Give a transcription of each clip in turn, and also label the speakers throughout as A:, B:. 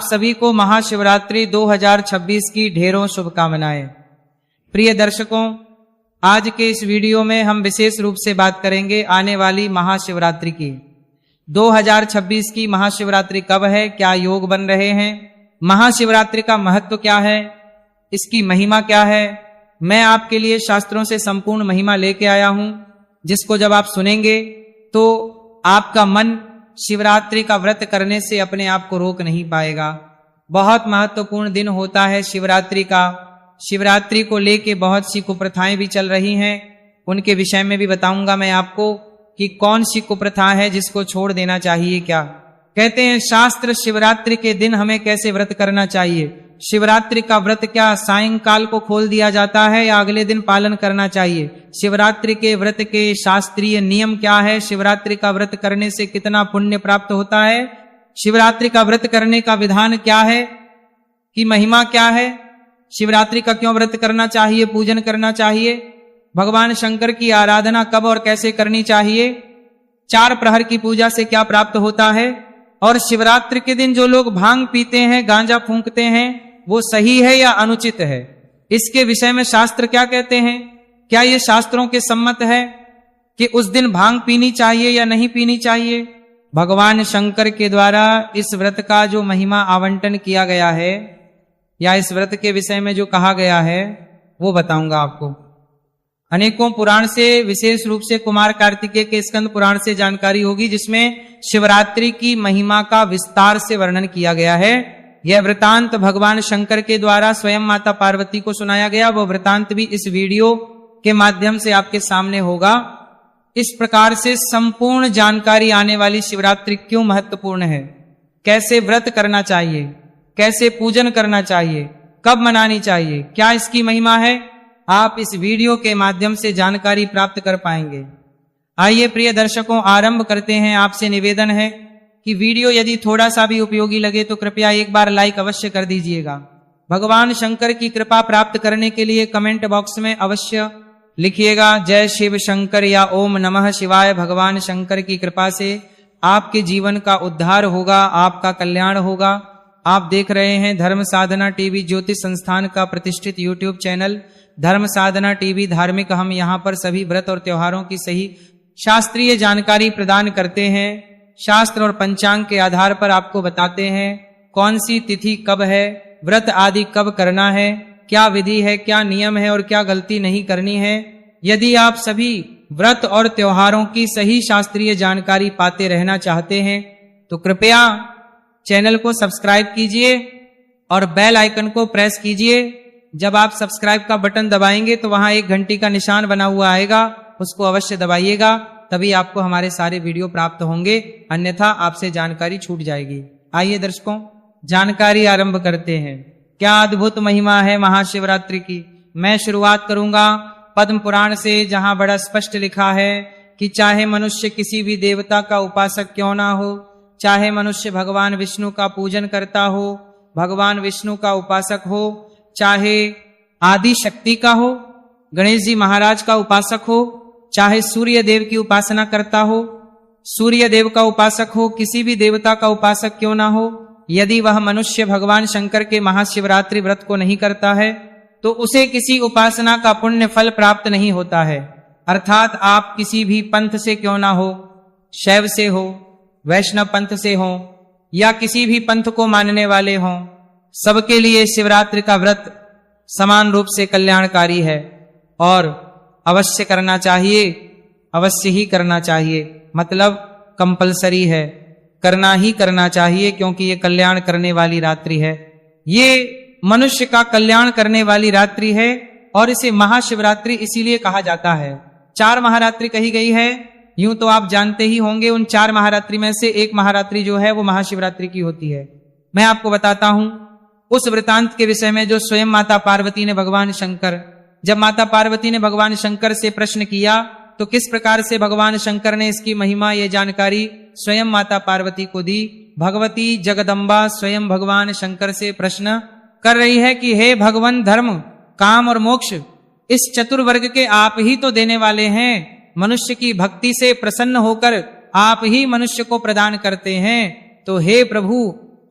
A: सभी को महाशिवरात्रि 2026 की ढेरों शुभकामनाएं। प्रिय दर्शकों, आज के इस वीडियो में हम विशेष रूप से बात करेंगे आने वाली महाशिवरात्रि की। 2026 की महाशिवरात्रि कब है, क्या योग बन रहे हैं, महाशिवरात्रि का महत्व क्या है, इसकी महिमा क्या है। मैं आपके लिए शास्त्रों से संपूर्ण महिमा लेके आया हूं, जिसको जब आप सुनेंगे तो आपका मन शिवरात्रि का व्रत करने से अपने आप को रोक नहीं पाएगा। बहुत महत्वपूर्ण दिन होता है शिवरात्रि का। शिवरात्रि को लेके बहुत सी कुप्रथाएं भी चल रही हैं, उनके विषय में भी बताऊंगा मैं आपको कि कौन सी कुप्रथा है जिसको छोड़ देना चाहिए। क्या कहते हैं शास्त्र, शिवरात्रि के दिन हमें कैसे व्रत करना चाहिए। शिवरात्रि का व्रत क्या सायंकाल को खोल दिया जाता है या अगले दिन पालन करना चाहिए। शिवरात्रि के व्रत के शास्त्रीय नियम क्या है, शिवरात्रि का व्रत करने से कितना पुण्य प्राप्त होता है, शिवरात्रि का व्रत करने का विधान क्या है, कि महिमा क्या है, शिवरात्रि का क्यों व्रत करना चाहिए, पूजन करना चाहिए, भगवान शंकर की आराधना कब और कैसे करनी चाहिए, 4 प्रहर की पूजा से क्या प्राप्त होता है, और शिवरात्रि के दिन जो लोग भांग पीते हैं, गांजा फूंकते हैं, वो सही है या अनुचित है, इसके विषय में शास्त्र क्या कहते हैं। क्या ये शास्त्रों के सम्मत है कि उस दिन भांग पीनी चाहिए या नहीं पीनी चाहिए। भगवान शंकर के द्वारा इस व्रत का जो महिमा आवंटन किया गया है या इस व्रत के विषय में जो कहा गया है वो बताऊंगा आपको। अनेकों पुराण से, विशेष रूप से कुमार कार्तिकेय के स्कंद पुराण से जानकारी होगी, जिसमें शिवरात्रि की महिमा का विस्तार से वर्णन किया गया है। यह वृतांत भगवान शंकर के द्वारा स्वयं माता पार्वती को सुनाया गया। वो वृतांत भी इस वीडियो के माध्यम से आपके सामने होगा। इस प्रकार से संपूर्ण जानकारी आने वाली शिवरात्रि क्यों महत्वपूर्ण है, कैसे व्रत करना चाहिए, कैसे पूजन करना चाहिए, कब मनानी चाहिए, क्या इसकी महिमा है, आप इस वीडियो के माध्यम से जानकारी प्राप्त कर पाएंगे। आइए प्रिय दर्शकों, आरंभ करते हैं। आपसे निवेदन है कि वीडियो यदि थोड़ा सा भी उपयोगी लगे तो कृपया एक बार लाइक अवश्य कर दीजिएगा। भगवान शंकर की कृपा प्राप्त करने के लिए कमेंट बॉक्स में अवश्य लिखिएगा जय शिव शंकर या ओम नमः शिवाय। भगवान शंकर की कृपा से आपके जीवन का उद्धार होगा, आपका कल्याण होगा। आप देख रहे हैं धर्म साधना टीवी, ज्योतिष संस्थान का प्रतिष्ठित यूट्यूब चैनल धर्म साधना टीवी धार्मिक। हम यहाँ पर सभी व्रत और त्योहारों की सही शास्त्रीय जानकारी प्रदान करते हैं। शास्त्र और पंचांग के आधार पर आपको बताते हैं कौन सी तिथि कब है, व्रत आदि कब करना है, क्या विधि है, क्या नियम है और क्या गलती नहीं करनी है। यदि आप सभी व्रत और त्योहारों की सही शास्त्रीय जानकारी पाते रहना चाहते हैं तो कृपया चैनल को सब्सक्राइब कीजिए और बेल आइकन को प्रेस कीजिए। जब आप सब्सक्राइब का बटन दबाएंगे तो वहां एक घंटी का निशान बना हुआ आएगा, उसको अवश्य दबाइएगा, तभी आपको हमारे सारे वीडियो प्राप्त होंगे, अन्यथा आपसे जानकारी छूट जाएगी। आइए दर्शकों, जानकारी आरंभ करते हैं। क्या अद्भुत महिमा है महाशिवरात्रि की। मैं शुरुआत करूंगा पद्म पुराण से, जहां बड़ा स्पष्ट लिखा है कि चाहे मनुष्य किसी भी देवता का उपासक क्यों ना हो, चाहे मनुष्य भगवान विष्णु का पूजन करता हो, भगवान विष्णु का उपासक हो, चाहे आदि शक्ति का हो, गणेश जी महाराज का उपासक हो, चाहे सूर्य देव की उपासना करता हो, सूर्य देव का उपासक हो, किसी भी देवता का उपासक क्यों ना हो, यदि वह मनुष्य भगवान शंकर के महाशिवरात्रि व्रत को नहीं करता है तो उसे किसी उपासना का पुण्य फल प्राप्त नहीं होता है। अर्थात आप किसी भी पंथ से क्यों ना हो, शैव से हो, वैष्णव पंथ से हो या किसी भी पंथ को मानने वाले हों, सबके लिए शिवरात्रि का व्रत समान रूप से कल्याणकारी है और अवश्य करना चाहिए, अवश्य ही करना चाहिए। मतलब कंपलसरी है, करना ही करना चाहिए, क्योंकि ये कल्याण करने वाली रात्रि है। ये मनुष्य का कल्याण करने वाली रात्रि है और इसे महाशिवरात्रि इसीलिए कहा जाता है। 4 महारात्रि कही गई है, यूं तो आप जानते ही होंगे। उन 4 महारात्रि में से एक महारात्रि जो है वो महाशिवरात्रि की होती है। मैं आपको बताता हूं उस वृतांत के विषय में जो स्वयं माता पार्वती ने भगवान शंकर, जब माता पार्वती ने भगवान शंकर से प्रश्न किया तो किस प्रकार से भगवान शंकर ने इसकी महिमा, ये जानकारी स्वयं माता पार्वती को दी। भगवती जगदम्बा स्वयं भगवान शंकर से प्रश्न कर रही है कि हे भगवान, धर्म, काम और मोक्ष इस चतुर्वर्ग के आप ही तो देने वाले हैं। मनुष्य की भक्ति से प्रसन्न होकर आप ही मनुष्य को प्रदान करते हैं। तो हे प्रभु,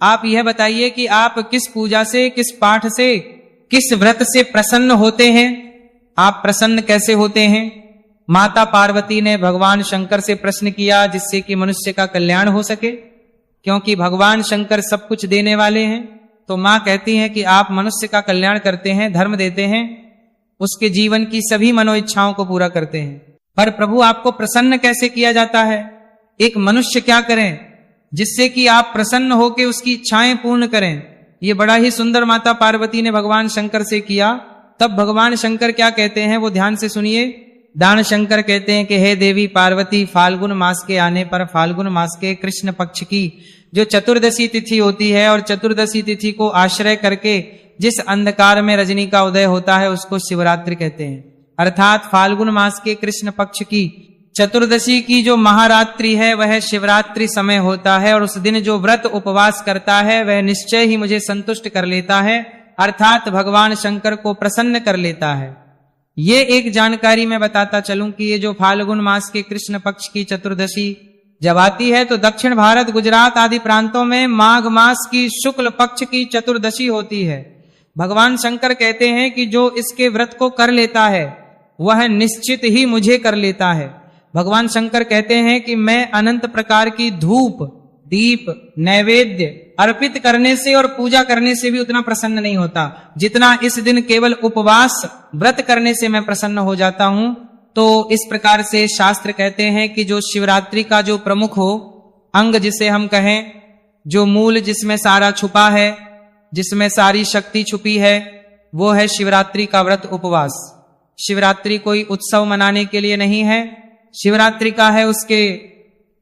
A: आप यह बताइए कि आप किस पूजा से, किस पाठ से, किस व्रत से प्रसन्न होते हैं? आप प्रसन्न कैसे होते हैं? माता पार्वती ने भगवान शंकर से प्रश्न किया जिससे कि मनुष्य का कल्याण हो सके, क्योंकि भगवान शंकर सब कुछ देने वाले हैं। तो मां कहती हैं कि आप मनुष्य का कल्याण करते हैं, धर्म देते हैं, उसके जीवन की सभी मनोइच्छाओं को पूरा करते हैं। पर प्रभु आपको प्रसन्न कैसे किया जाता है? एक मनुष्य क्या करें जिससे कि आप प्रसन्न होकर उसकी इच्छाएं पूर्ण करें? ये बड़ा ही सुंदर माता पार्वती ने भगवान शंकर से किया। तब भगवान शंकर क्या कहते हैं वो ध्यान से सुनिए। दान शंकर कहते हैं कि हे देवी पार्वती, फाल्गुन मास के आने पर, फाल्गुन मास के कृष्ण पक्ष की जो चतुर्दशी तिथि होती है, और चतुर्दशी तिथि को आश्रय करके जिस अंधकार में रजनी का उदय होता है उसको शिवरात्रि कहते हैं। अर्थात फाल्गुन मास के कृष्ण पक्ष की चतुर्दशी की जो महारात्रि है वह शिवरात्रि समय होता है, और उस दिन जो व्रत उपवास करता है वह निश्चय ही मुझे संतुष्ट कर लेता है, अर्थात भगवान शंकर को प्रसन्न कर लेता है। ये एक जानकारी मैं बताता चलूं कि ये जो फाल्गुन मास के कृष्ण पक्ष की चतुर्दशी जब आती है तो दक्षिण भारत, गुजरात आदि प्रांतों में माघ मास की शुक्ल पक्ष की चतुर्दशी होती है। भगवान शंकर कहते हैं कि जो इसके व्रत को कर लेता है वह निश्चित ही मुझे कर लेता है। भगवान शंकर कहते हैं कि मैं अनंत प्रकार की धूप, दीप, नैवेद्य अर्पित करने से और पूजा करने से भी उतना प्रसन्न नहीं होता जितना इस दिन केवल उपवास व्रत करने से मैं प्रसन्न हो जाता हूं। तो इस प्रकार से शास्त्र कहते हैं कि जो शिवरात्रि का जो प्रमुख हो अंग, जिसे हम कहें, जो मूल जिसमें सारा छुपा है, जिसमें सारी शक्ति छुपी है, वो है शिवरात्रि का व्रत उपवास। शिवरात्रि कोई उत्सव मनाने के लिए नहीं है, शिवरात्रि का है उसके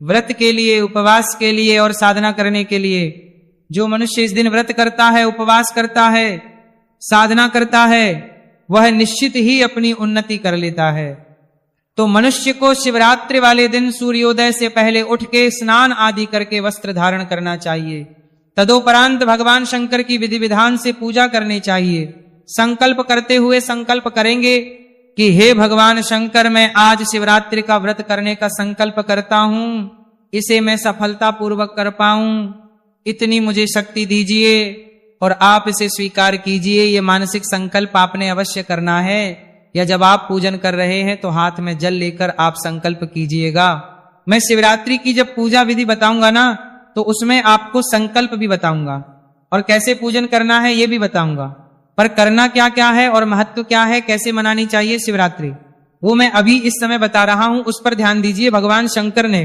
A: व्रत के लिए, उपवास के लिए और साधना करने के लिए। जो मनुष्य इस दिन व्रत करता है, उपवास करता है, साधना करता है, वह निश्चित ही अपनी उन्नति कर लेता है। तो मनुष्य को शिवरात्रि वाले दिन सूर्योदय से पहले उठ के स्नान आदि करके वस्त्र धारण करना चाहिए। तदोपरांत भगवान शंकर की विधि विधान से पूजा करनी चाहिए। संकल्प करते हुए संकल्प करेंगे कि हे भगवान शंकर, मैं आज शिवरात्रि का व्रत करने का संकल्प करता हूं, इसे मैं सफलता पूर्वक कर पाऊं, इतनी मुझे शक्ति दीजिए और आप इसे स्वीकार कीजिए। ये मानसिक संकल्प आपने अवश्य करना है। या जब आप पूजन कर रहे हैं तो हाथ में जल लेकर आप संकल्प कीजिएगा। मैं शिवरात्रि की जब पूजा विधि बताऊंगा ना तो उसमें आपको संकल्प भी बताऊंगा और कैसे पूजन करना है ये भी बताऊंगा। पर करना क्या क्या है और महत्व क्या है, कैसे मनानी चाहिए शिवरात्रि, वो मैं अभी इस समय बता रहा हूं, उस पर ध्यान दीजिए। भगवान शंकर ने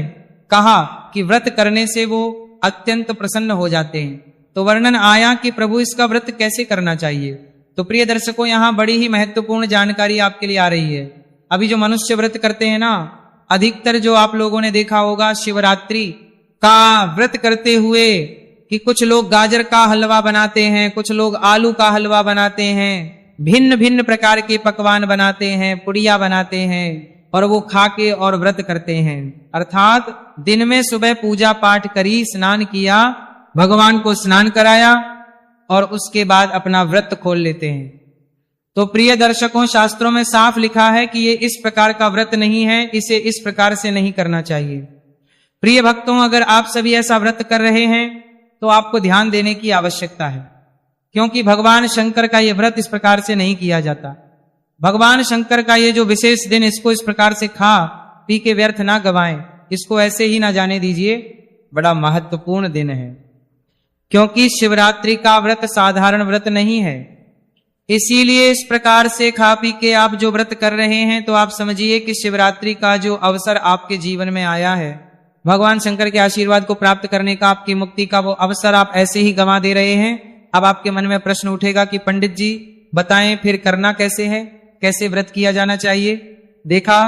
A: कहा कि व्रत करने से वो अत्यंत प्रसन्न हो जाते हैं। तो वर्णन आया कि प्रभु इसका व्रत कैसे करना चाहिए। तो प्रिय दर्शकों, यहां बड़ी ही महत्वपूर्ण जानकारी आपके लिए आ रही है। अभी जो मनुष्य व्रत करते हैं ना, अधिकतर जो आप लोगों ने देखा होगा शिवरात्रि का व्रत करते हुए कि कुछ लोग गाजर का हलवा बनाते हैं, कुछ लोग आलू का हलवा बनाते हैं, भिन्न भिन्न प्रकार के पकवान बनाते हैं, पुड़िया बनाते हैं और वो खा के और व्रत करते हैं। अर्थात दिन में सुबह पूजा पाठ करी, स्नान किया, भगवान को स्नान कराया और उसके बाद अपना व्रत खोल लेते हैं। तो प्रिय दर्शकों, शास्त्रों में साफ लिखा है कि ये इस प्रकार का व्रत नहीं है, इसे इस प्रकार से नहीं करना चाहिए। प्रिय भक्तों, अगर आप सभी ऐसा व्रत कर रहे हैं तो आपको ध्यान देने की आवश्यकता है, क्योंकि भगवान शंकर का यह व्रत इस प्रकार से नहीं किया जाता। भगवान शंकर का ये जो विशेष दिन, इसको इस प्रकार से खा पी के व्यर्थ ना गवाएं, इसको ऐसे ही ना जाने दीजिए। बड़ा महत्वपूर्ण दिन है, क्योंकि शिवरात्रि का व्रत साधारण व्रत नहीं है। इसीलिए इस प्रकार से खा पी के आप जो व्रत कर रहे हैं तो आप समझिए कि शिवरात्रि का जो अवसर आपके जीवन में आया है, भगवान शंकर के आशीर्वाद को प्राप्त करने का, आपकी मुक्ति का वो अवसर आप ऐसे ही गंवा दे रहे हैं। अब आपके मन में प्रश्न उठेगा कि पंडित जी बताएं फिर करना कैसे है, कैसे व्रत किया जाना चाहिए। देखा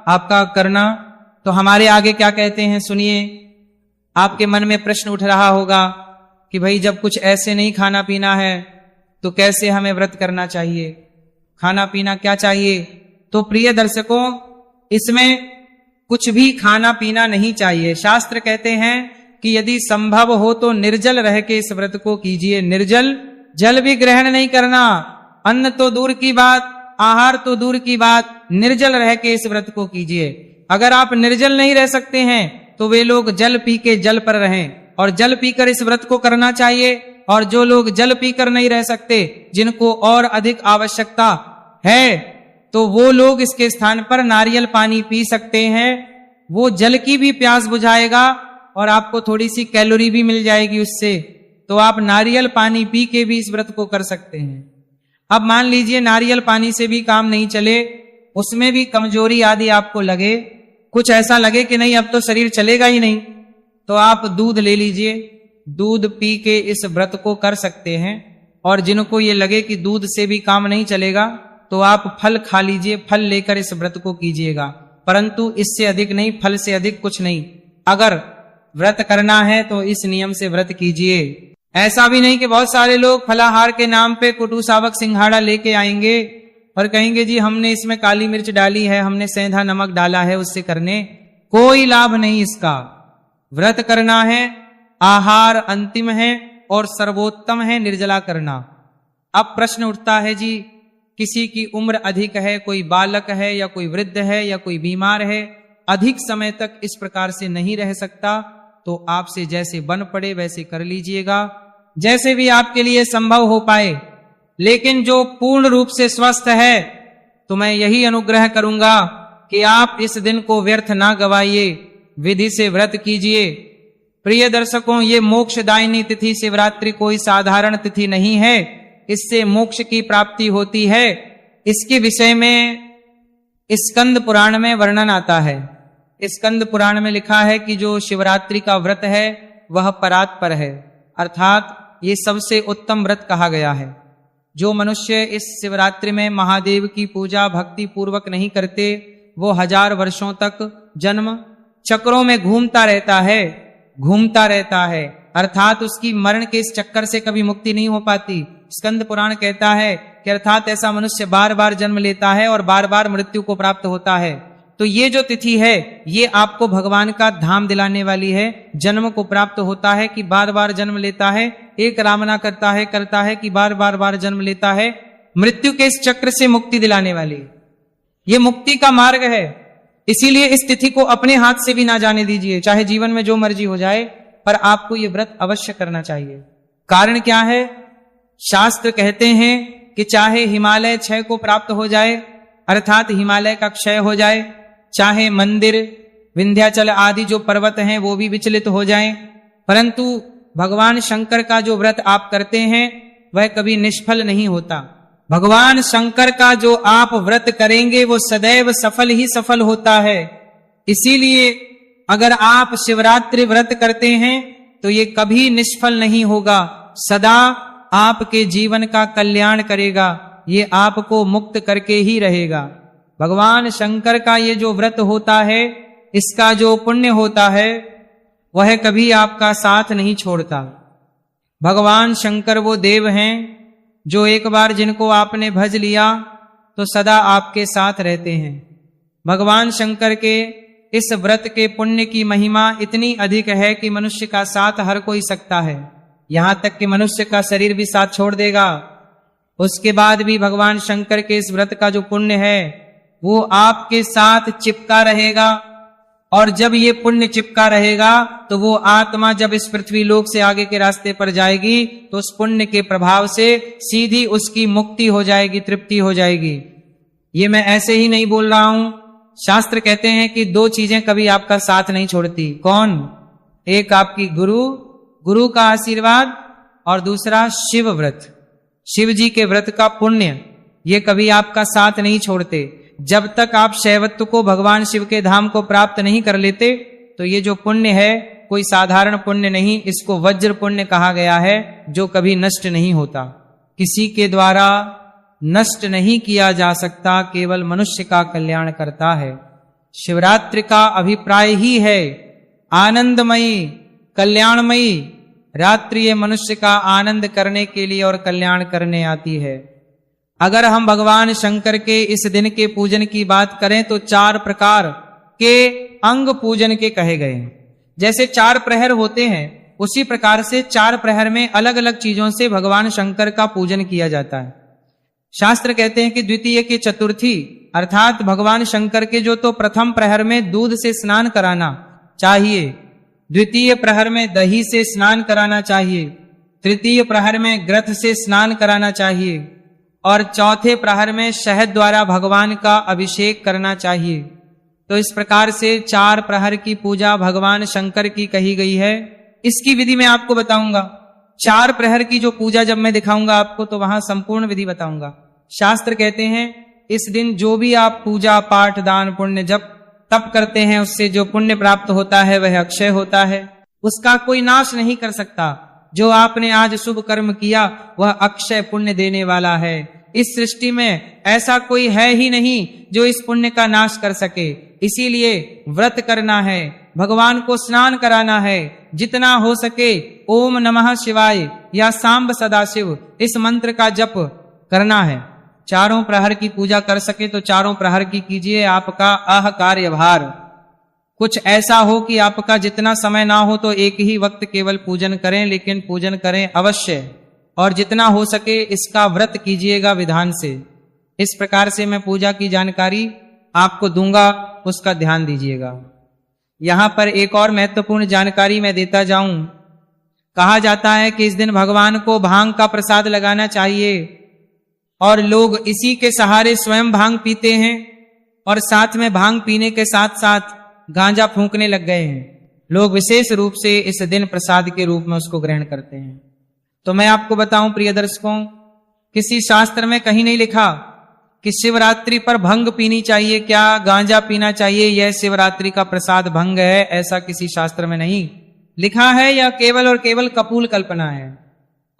A: आपका करना, तो हमारे आगे क्या कहते हैं सुनिए। आपके मन में प्रश्न उठ रहा होगा कि भाई जब कुछ ऐसे नहीं खाना पीना है तो कैसे हमें व्रत करना चाहिए, खाना पीना क्या चाहिए। तो प्रिय दर्शकों, इसमें कुछ भी खाना पीना नहीं चाहिए। शास्त्र कहते हैं कि यदि संभव हो तो निर्जल रह के इस व्रत को कीजिए। निर्जल, जल भी ग्रहण नहीं करना, अन्न तो दूर की बात, आहार तो दूर की बात, निर्जल रह के इस व्रत को कीजिए। अगर आप निर्जल नहीं रह सकते हैं तो वे लोग जल पी के जल पर रहें, और जल पीकर इस व्रत को करना चाहिए। और जो लोग जल पीकर नहीं रह सकते, जिनको और अधिक आवश्यकता है, तो वो लोग इसके स्थान पर नारियल पानी पी सकते हैं। वो जल की भी प्यास बुझाएगा और आपको थोड़ी सी कैलोरी भी मिल जाएगी उससे। तो आप नारियल पानी पी के भी इस व्रत को कर सकते हैं। अब मान लीजिए नारियल पानी से भी काम नहीं चले, उसमें भी कमजोरी आदि आपको लगे, कुछ ऐसा लगे कि नहीं अब तो शरीर चलेगा ही नहीं, तो आप दूध ले लीजिए, दूध पी के इस व्रत को कर सकते हैं। और जिनको ये लगे कि दूध से भी काम नहीं चलेगा, तो आप फल खा लीजिए, फल लेकर इस व्रत को कीजिएगा, परंतु इससे अधिक नहीं, फल से अधिक कुछ नहीं। अगर व्रत करना है तो इस नियम से व्रत कीजिए। ऐसा भी नहीं कि बहुत सारे लोग फलाहार के नाम पे कुटू सावक सिंघाड़ा लेके आएंगे और कहेंगे जी हमने इसमें काली मिर्च डाली है, हमने सेंधा नमक डाला है, उससे करने कोई लाभ नहीं इसका। व्रत करना है, आहार अंतिम है और सर्वोत्तम है निर्जला करना। अब प्रश्न उठता है जी किसी की उम्र अधिक है, कोई बालक है या कोई वृद्ध है या कोई बीमार है, अधिक समय तक इस प्रकार से नहीं रह सकता, तो आपसे जैसे बन पड़े वैसे कर लीजिएगा, जैसे भी आपके लिए संभव हो पाए। लेकिन जो पूर्ण रूप से स्वस्थ है, तो मैं यही अनुग्रह करूंगा कि आप इस दिन को व्यर्थ ना गवाइए, विधि से व्रत कीजिए। प्रिय दर्शकों, ये मोक्षदायिनी तिथि शिवरात्रि कोई साधारण तिथि नहीं है, इससे मोक्ष की प्राप्ति होती है। इसके विषय में स्कंद पुराण में वर्णन आता है। स्कंद पुराण में लिखा है कि जो शिवरात्रि का व्रत है वह परात्पर है, अर्थात ये सबसे उत्तम व्रत कहा गया है। जो मनुष्य इस शिवरात्रि में महादेव की पूजा भक्ति पूर्वक नहीं करते, वो 1000 वर्षों तक जन्म चक्रों में घूमता रहता है, अर्थात उसकी मरण के इस चक्कर से कभी मुक्ति नहीं हो पाती। स्कंद पुराण कहता है कि अर्थात ऐसा मनुष्य बार बार जन्म लेता है और बार बार मृत्यु को प्राप्त होता है। तो ये जो तिथि है ये आपको भगवान का धाम दिलाने वाली है। जन्म को प्राप्त होता है कि बार बार जन्म लेता है, एक कामना करता है कि बार बार जन्म लेता है, मृत्यु के इस चक्र से मुक्ति दिलाने वाली ये मुक्ति का मार्ग है। इसीलिए इस तिथि को अपने हाथ से भी ना जाने दीजिए, चाहे जीवन में जो मर्जी हो जाए, पर आपको ये व्रत अवश्य करना चाहिए। कारण क्या है? शास्त्र कहते हैं कि चाहे हिमालय क्षय को प्राप्त हो जाए, अर्थात हिमालय का क्षय हो जाए, चाहे मंदिर विंध्याचल आदि जो पर्वत हैं वो भी विचलित हो जाएं, परंतु भगवान शंकर का जो व्रत आप करते हैं वह कभी निष्फल नहीं होता। भगवान शंकर का जो आप व्रत करेंगे वो सदैव सफल ही सफल होता है। इसीलिए अगर आप शिवरात्रि व्रत करते हैं तो ये कभी निष्फल नहीं होगा, सदा आपके जीवन का कल्याण करेगा, ये आपको मुक्त करके ही रहेगा। भगवान शंकर का ये जो व्रत होता है, इसका जो पुण्य होता है, वह कभी आपका साथ नहीं छोड़ता। भगवान शंकर वो देव हैं जो एक बार जिनको आपने भज लिया तो सदा आपके साथ रहते हैं। भगवान शंकर के इस व्रत के पुण्य की महिमा इतनी अधिक है कि मनुष्य का साथ हर कोई सकता है, यहां तक कि मनुष्य का शरीर भी साथ छोड़ देगा। उसके बाद भी भगवान शंकर के इस व्रत का जो पुण्य है वो आपके साथ चिपका रहेगा, और जब ये पुण्य चिपका रहेगा तो वो आत्मा जब इस पृथ्वी लोक से आगे के रास्ते पर जाएगी तो उस पुण्य के प्रभाव से सीधी उसकी मुक्ति हो जाएगी, तृप्ति हो जाएगी। ये मैं ऐसे ही नहीं बोल रहा हूं, शास्त्र कहते हैं कि 2 चीजें कभी आपका साथ नहीं छोड़ती। कौन? एक आपकी गुरु का आशीर्वाद, और दूसरा शिव व्रत, शिव जी के व्रत का पुण्य, ये कभी आपका साथ नहीं छोड़ते। जब तक आप शैवत्व को, भगवान शिव के धाम को प्राप्त नहीं कर लेते, तो ये जो पुण्य है कोई साधारण पुण्य नहीं, इसको वज्र पुण्य कहा गया है, जो कभी नष्ट नहीं होता, किसी के द्वारा नष्ट नहीं किया जा सकता, केवल मनुष्य का कल्याण करता है। शिवरात्रि का अभिप्राय ही है आनंदमयी, कल्याणमयी रात्रि, ये मनुष्य का आनंद करने के लिए और कल्याण करने आती है। अगर हम भगवान शंकर के इस दिन के पूजन की बात करें तो 4 प्रकार के अंग पूजन के कहे गए हैं। जैसे 4 प्रहर होते हैं, उसी प्रकार से 4 प्रहर में अलग अलग चीजों से भगवान शंकर का पूजन किया जाता है। शास्त्र कहते हैं कि द्वितीय की चतुर्थी, अर्थात भगवान शंकर के जो तो प्रथम प्रहर में दूध से स्नान कराना चाहिए, द्वितीय प्रहर में दही से स्नान कराना चाहिए, तृतीय प्रहर में ग्रथ से स्नान कराना चाहिए और चौथे प्रहर में शहद द्वारा भगवान का अभिषेक करना चाहिए। तो इस प्रकार से 4 प्रहर की पूजा भगवान शंकर की कही गई है। इसकी विधि मैं आपको बताऊंगा। 4 प्रहर की जो पूजा जब मैं दिखाऊंगा आपको तो वहां संपूर्ण विधि बताऊंगा। शास्त्र कहते हैं इस दिन जो भी आप पूजा पाठ दान पुण्य जप तप करते हैं उससे जो पुण्य प्राप्त होता है वह अक्षय होता है, उसका कोई नाश नहीं कर सकता। जो आपने आज शुभ कर्म किया वह अक्षय पुण्य देने वाला है। इस सृष्टि में ऐसा कोई है ही नहीं जो इस पुण्य का नाश कर सके। इसीलिए व्रत करना है, भगवान को स्नान कराना है, जितना हो सके ओम नमः शिवाय या सांब सदाशिव इस मंत्र का जप करना है। 4 प्रहर की पूजा कर सके तो 4 प्रहर की कीजिए। आपका कार्यभार कुछ ऐसा हो कि आपका जितना समय ना हो तो एक ही वक्त केवल पूजन करें, लेकिन पूजन करें अवश्य, और जितना हो सके इसका व्रत कीजिएगा विधान से। इस प्रकार से मैं पूजा की जानकारी आपको दूंगा, उसका ध्यान दीजिएगा। यहां पर एक और महत्वपूर्ण जानकारी मैं देता जाऊं। कहा जाता है कि इस दिन भगवान को भांग का प्रसाद लगाना चाहिए और लोग इसी के सहारे स्वयं भांग पीते हैं और साथ में भांग पीने के साथ साथ गांजा फूंकने लग गए हैं। लोग विशेष रूप से इस दिन प्रसाद के रूप में उसको ग्रहण करते हैं। तो मैं आपको बताऊं प्रिय दर्शकों, किसी शास्त्र में कहीं नहीं लिखा कि शिवरात्रि पर भंग पीनी चाहिए, क्या गांजा पीना चाहिए, यह शिवरात्रि का प्रसाद भंग है, ऐसा किसी शास्त्र में नहीं लिखा है। यह केवल और केवल कपूल कल्पना है।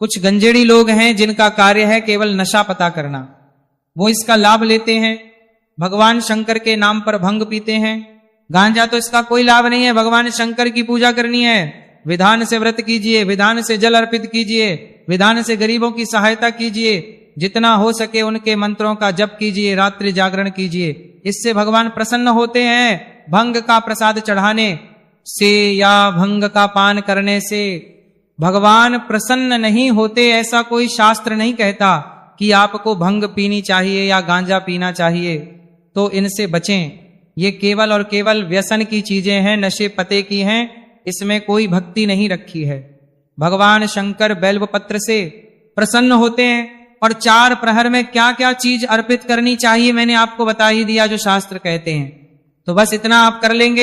A: कुछ गंजेड़ी लोग हैं जिनका कार्य है केवल नशा पता करना, वो इसका लाभ लेते हैं, भगवान शंकर के नाम पर भंग पीते हैं। गांजा तो इसका कोई लाभ नहीं है। भगवान शंकर की पूजा करनी है, विधान से व्रत कीजिए, विधान से जल अर्पित कीजिए, विधान से गरीबों की सहायता कीजिए, जितना हो सके उनके मंत्रों का जप कीजिए, रात्रि जागरण कीजिए। इससे भगवान प्रसन्न होते हैं। भंग का प्रसाद चढ़ाने से या भंग का पान करने से भगवान प्रसन्न नहीं होते, ऐसा कोई शास्त्र नहीं कहता कि आपको भंग पीनी चाहिए या गांजा पीना चाहिए। तो इनसे बचें। ये केवल और केवल व्यसन की चीजें हैं, नशे पते की हैं, इसमें कोई भक्ति नहीं रखी है। भगवान शंकर बेल्वपत्र से प्रसन्न होते हैं। और 4 प्रहर में क्या क्या चीज अर्पित करनी चाहिए मैंने आपको बता ही दिया जो शास्त्र कहते हैं। तो बस इतना आप कर लेंगे।